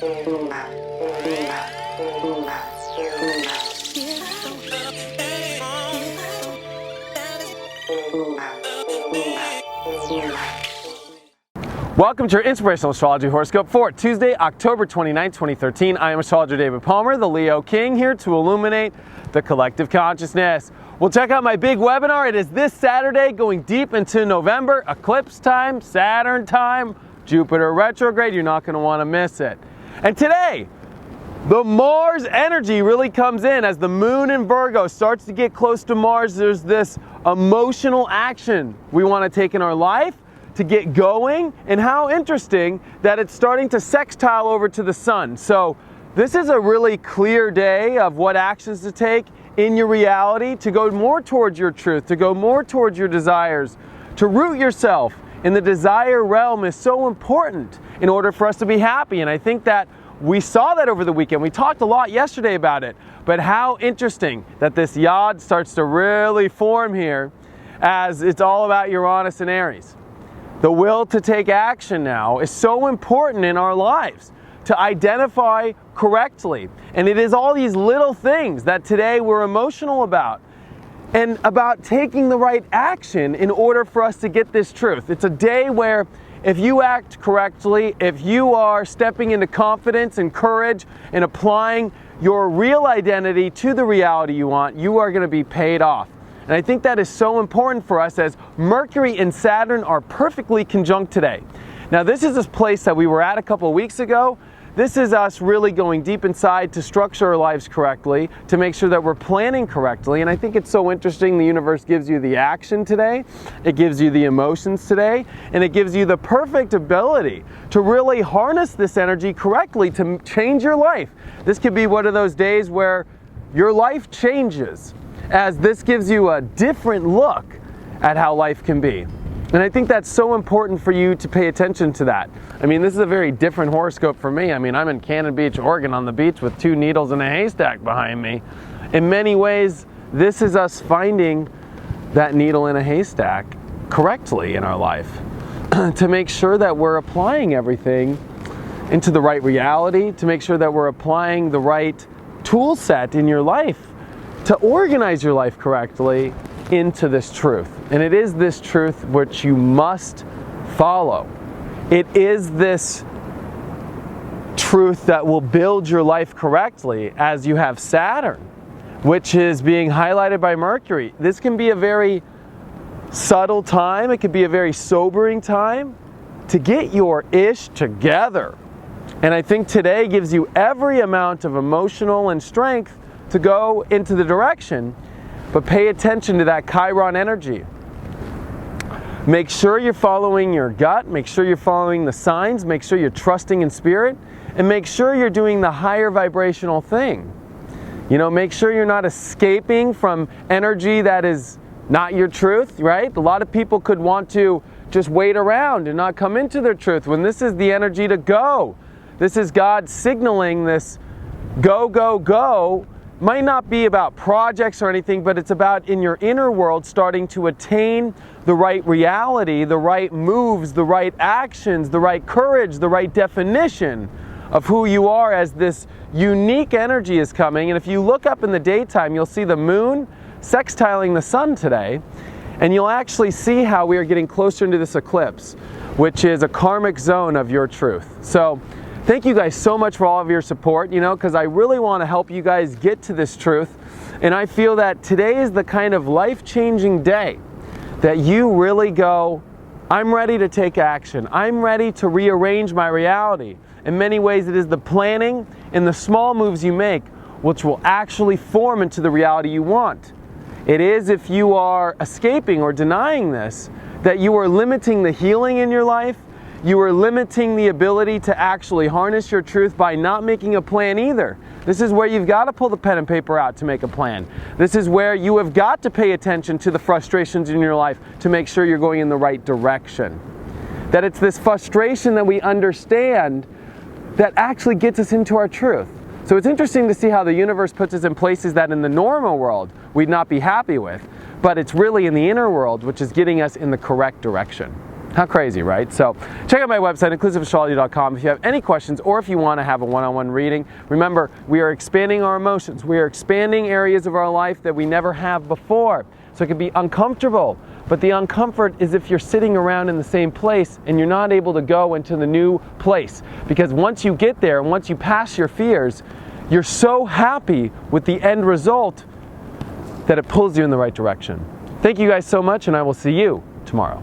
Welcome to your Inspirational Astrology Horoscope for Tuesday, October 29, 2013. I am astrologer David Palmer, the Leo King, here to illuminate the collective consciousness. Well, check out my big webinar. It is this Saturday, going deep into November, eclipse time, Saturn time, Jupiter retrograde. You're not going to want to miss it. And today, the Mars energy really comes in as the moon in Virgo starts to get close to Mars. There's this emotional action we want to take in our life to get going, and how interesting that it's starting to sextile over to the sun. So this is a really clear day of what actions to take in your reality to go more towards your truth, to go more towards your desires. To root yourself in the desire realm is so important in order for us to be happy, and I think that we saw that over the weekend. We talked a lot yesterday about it, but how interesting that this yod starts to really form here as it's all about Uranus and Aries. The will to take action now is so important in our lives, to identify correctly. And it is all these little things that today we're emotional about, and about taking the right action in order for us to get this truth. It's a day where if you act correctly, if you are stepping into confidence and courage and applying your real identity to the reality you want, you are going to be paid off. And I think that is so important for us as Mercury and Saturn are perfectly conjunct today. Now this is this place that we were at a couple of weeks ago. This is us really going deep inside to structure our lives correctly, to make sure that we're planning correctly. And I think it's so interesting. The universe gives you the action today, it gives you the emotions today, and it gives you the perfect ability to really harness this energy correctly to change your life. This could be one of those days where your life changes, as this gives you a different look at how life can be. And I think that's so important for you to pay attention to that. I mean, this is a very different horoscope for me. I mean, I'm in Cannon Beach, Oregon on the beach with 2 needles and a haystack behind me. In many ways, this is us finding that needle in a haystack correctly in our life to make sure that we're applying everything into the right reality, to make sure that we're applying the right tool set in your life to organize your life correctly into this truth. And it is this truth which you must follow. It is this truth that will build your life correctly as you have Saturn, which is being highlighted by Mercury. This can be a very subtle time. It could be a very sobering time to get your ish together. And I think today gives you every amount of emotional and strength to go into the direction, but pay attention to that Chiron energy. Make sure you're following your gut, make sure you're following the signs, make sure you're trusting in spirit, and make sure you're doing the higher vibrational thing. You know, make sure you're not escaping from energy that is not your truth, right? A lot of people could want to just wait around and not come into their truth when this is the energy to go. This is God signaling this go, go, go. Might not be about projects or anything, but it's about in your inner world starting to attain the right reality, the right moves, the right actions, the right courage, the right definition of who you are as this unique energy is coming. And if you look up in the daytime, you'll see the moon sextiling the sun today, and you'll actually see how we are getting closer into this eclipse, which is a karmic zone of your truth. So thank you guys so much for all of your support, you know, because I really want to help you guys get to this truth. And I feel that today is the kind of life-changing day that you really go, I'm ready to take action. I'm ready to rearrange my reality. In many ways, it is the planning and the small moves you make which will actually form into the reality you want. It is if you are escaping or denying this, that you are limiting the healing in your life. You are limiting the ability to actually harness your truth by not making a plan either. This is where you've got to pull the pen and paper out to make a plan. This is where you have got to pay attention to the frustrations in your life to make sure you're going in the right direction. That it's this frustration that we understand that actually gets us into our truth. So it's interesting to see how the universe puts us in places that in the normal world we'd not be happy with, but it's really in the inner world which is getting us in the correct direction. How crazy, right? So check out my website, inclusiveastrology.com, if you have any questions or if you want to have a one-on-one reading. Remember, we are expanding our emotions. We are expanding areas of our life that we never have before. So it can be uncomfortable, but the uncomfort is if you're sitting around in the same place and you're not able to go into the new place. Because once you get there and once you pass your fears, you're so happy with the end result that it pulls you in the right direction. Thank you guys so much, and I will see you tomorrow.